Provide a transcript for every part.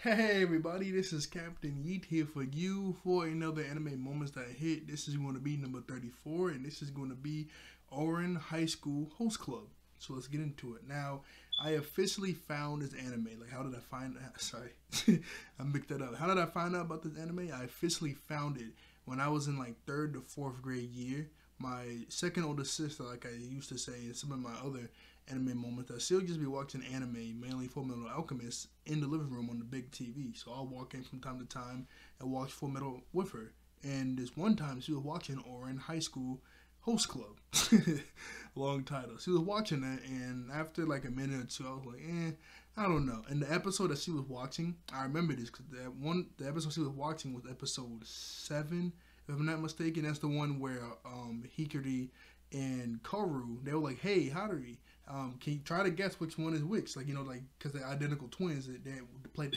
Hey everybody, this is Captain Yeet here for you for another anime moments that hit. This is going to be number 34 and this is going to be Ouran High School Host Club. So let's get into it. Now, I officially found this anime. Like, how did I find that? Sorry, I mixed that up. How did I find out about this anime? I officially found it when I was in like 3rd to 4th grade year. My second older sister, like I used to say in some of my other anime moments, I still just be watching anime, mainly Fullmetal Alchemist, in the living room on the big TV. So I'll walk in from time to time and watch Fullmetal with her. And this one time she was watching Ouran High School Host Club. Long title. She was watching that, and after like a minute or two, I was like, I don't know. And the episode that she was watching, I remember this because the episode she was watching was episode 7, if I'm not mistaken. That's the one where Hikari and Kaoru, they were like, hey, Hatori, can you try to guess which one is which? Like, like, because they're identical twins. They played.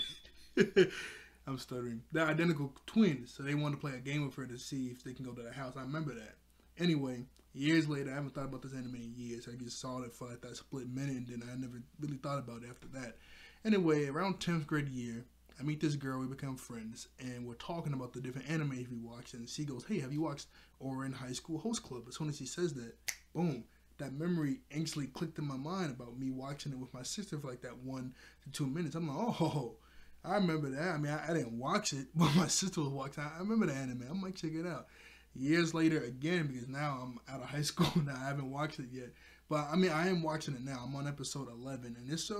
I'm stuttering. They're identical twins, so they wanted to play a game with her to see if they can go to the house. I remember that. Anyway, years later, I haven't thought about this anime in years. I just saw it for like that split minute, and then I never really thought about it after that. Anyway, around 10th grade year, I meet this girl, we become friends, and we're talking about the different animes we watch, and she goes, hey, have you watched Ouran High School Host Club? As soon as she says that, boom, that memory instantly clicked in my mind about me watching it with my sister for like that 1 to 2 minutes. I'm like, oh, I remember that. I mean, I didn't watch it, but my sister was watching it. I remember the anime. I might check it out. Years later again, because now I'm out of high school now. I haven't watched it yet. But, I mean, I am watching it now. I'm on episode 11, and it's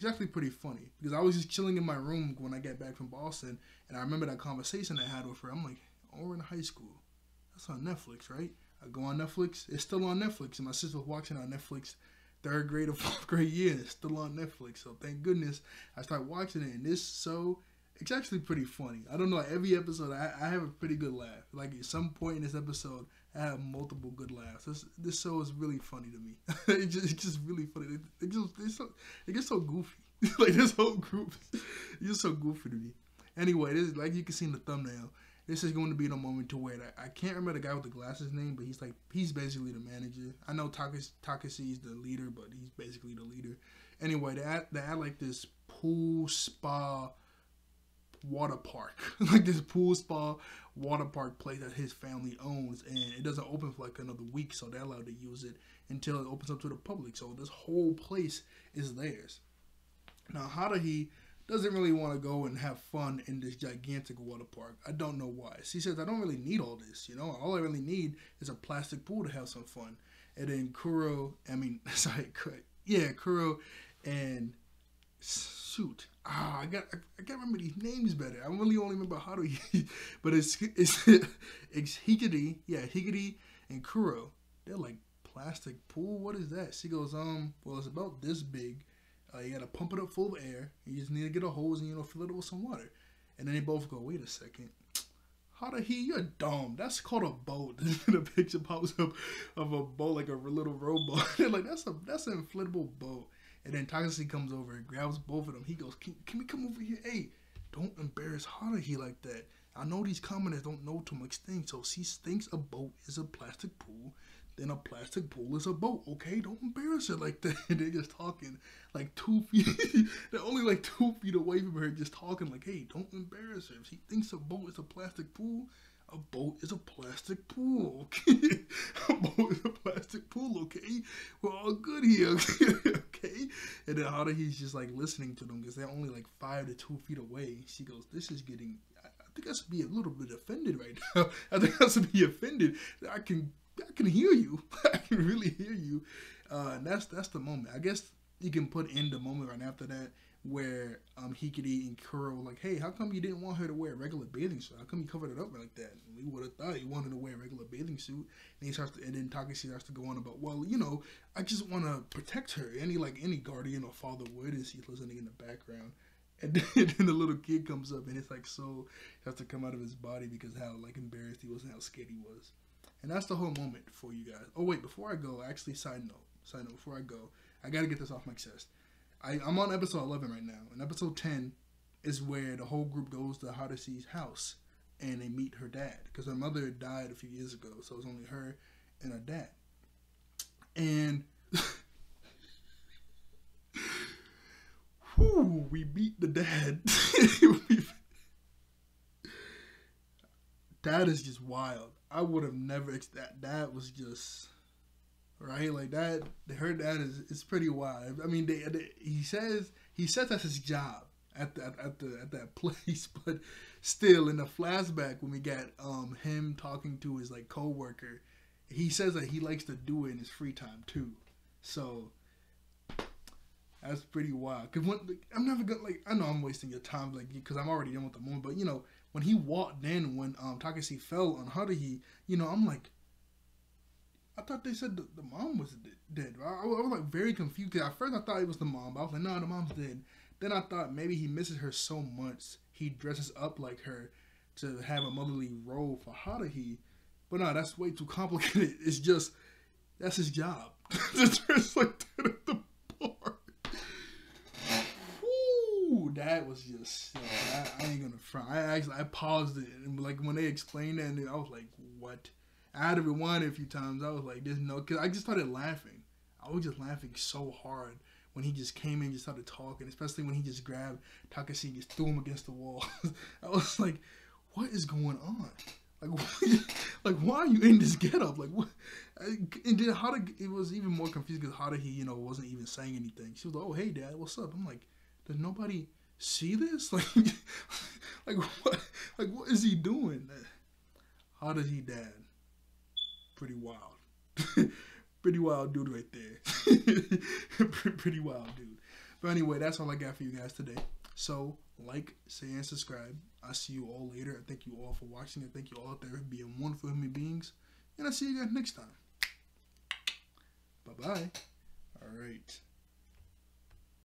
actually pretty funny because I was just chilling in my room when I got back from Boston, and I remember that conversation I had with her. I'm like, Ouran High School, that's on Netflix, right? I go on Netflix, it's still on Netflix, and my sister was watching it on Netflix 3rd grade or 4th grade year, and it's still on Netflix. So thank goodness I started watching it, and it's actually pretty funny. I don't know, every episode I have a pretty good laugh. Like at some point in this episode, I have multiple good laughs. This show is really funny to me. It's just really funny. It gets so goofy. Like this whole group is just so goofy to me. Anyway, this is, like you can see in the thumbnail, this is going to be the moment to where I can't remember the guy with the glasses name, but he's basically the manager. I know Takashi is the leader, but he's basically the leader. Anyway, they add like this pool spa water park, like this pool spa water park place that his family owns, and it doesn't open for like another week, so they're allowed to use it until it opens up to the public. So this whole place is theirs. Now Haruhi doesn't really want to go and have fun in this gigantic water park. I don't know why. She says, I don't really need all this, all I really need is a plastic pool to have some fun. And then Kuro and I can't remember these names better. I really only remember Haruhi, but it's Hikari and Kuro. They're like, plastic pool? What is that? She goes, well, it's about this big. You gotta pump it up full of air. You just need to get a hose and fill it with some water. And then they both go, wait a second. Haruhi, you're dumb. That's called a boat. The picture pops up of a boat, like a little rowboat. They're like, that's an inflatable boat. And then Takashi comes over and grabs both of them. He goes, can we come over here? Hey, don't embarrass Haruhi like that. I know these commoners don't know too much things, so she thinks a boat is a plastic pool, then a plastic pool is a boat, okay? Don't embarrass her like that. And they're just talking like 2 feet. They're only like 2 feet away from her, just talking like, hey, don't embarrass her. If she thinks a boat is a plastic pool, a boat is a plastic pool, okay? A boat is a plastic pool, okay? We're all good here, okay? And then Haruhi's just like listening to them because they're only like 5 to 2 feet away. She goes, this is getting, I think I should be a little bit offended right now. I think I should be offended. I can hear you. I can really hear you. And that's the moment. I guess you can put in the moment right after that where Hikari and Kuro were like, hey, how come you didn't want her to wear a regular bathing suit? How come you covered it up like that? We would have thought you wanted to wear a regular bathing suit. And then Takashi starts to go on about, well, I just want to protect her. Any guardian or father would, and she's listening in the background. And then the little kid comes up, and it's like so he has to come out of his body because how like embarrassed he was and how scared he was. And that's the whole moment for you guys. Oh wait, before I go, actually, side note, before I go, I gotta get this off my chest. I'm on episode 11 right now, and episode 10 is where the whole group goes to Harushi's house, and they meet her dad, because her mother died a few years ago, so it's only her and her dad. And, whew, Woo, we beat the dad. That is just wild. I would have never that was just right like that. Her dad is pretty wild. I mean, he says that's his job at that place, but still in the flashback when we got him talking to his like coworker, he says that he likes to do it in his free time too. So that's pretty wild. Cause I'm never gonna like. I know I'm wasting your time, like, because I'm already in with the moment. But you know, when he walked in, when Takashi fell on Haruhi, you know, I'm like, I thought they said the mom was dead. I was like very confused. Cause at first I thought it was the mom, but I was like, no, the mom's dead. Then I thought maybe he misses her so much he dresses up like her to have a motherly role for Haruhi. But no, that's way too complicated. It's just that's his job to dress like that at the bar. That was just, you know, I ain't gonna front. I paused it and like when they explained that, and I was like, what? I had to rewind it a few times. I was like, there's no, because I just started laughing. I was just laughing so hard when he just came in and just started talking, especially when he just grabbed Takashi and just threw him against the wall. I was like, what is going on? Like why are you in this getup? Like what? And then it was even more confused because Haruhi, you know, wasn't even saying anything. She was like, oh hey dad, what's up? I'm like, does nobody see this? Like what is he doing? How does he dad? Pretty wild. Pretty wild dude right there. Pretty wild dude. But anyway, that's all I got for you guys today. So, like, share, and subscribe. I'll see you all later. I thank you all for watching. I thank you all out there for being wonderful human beings. And I'll see you guys next time. Bye-bye. All right.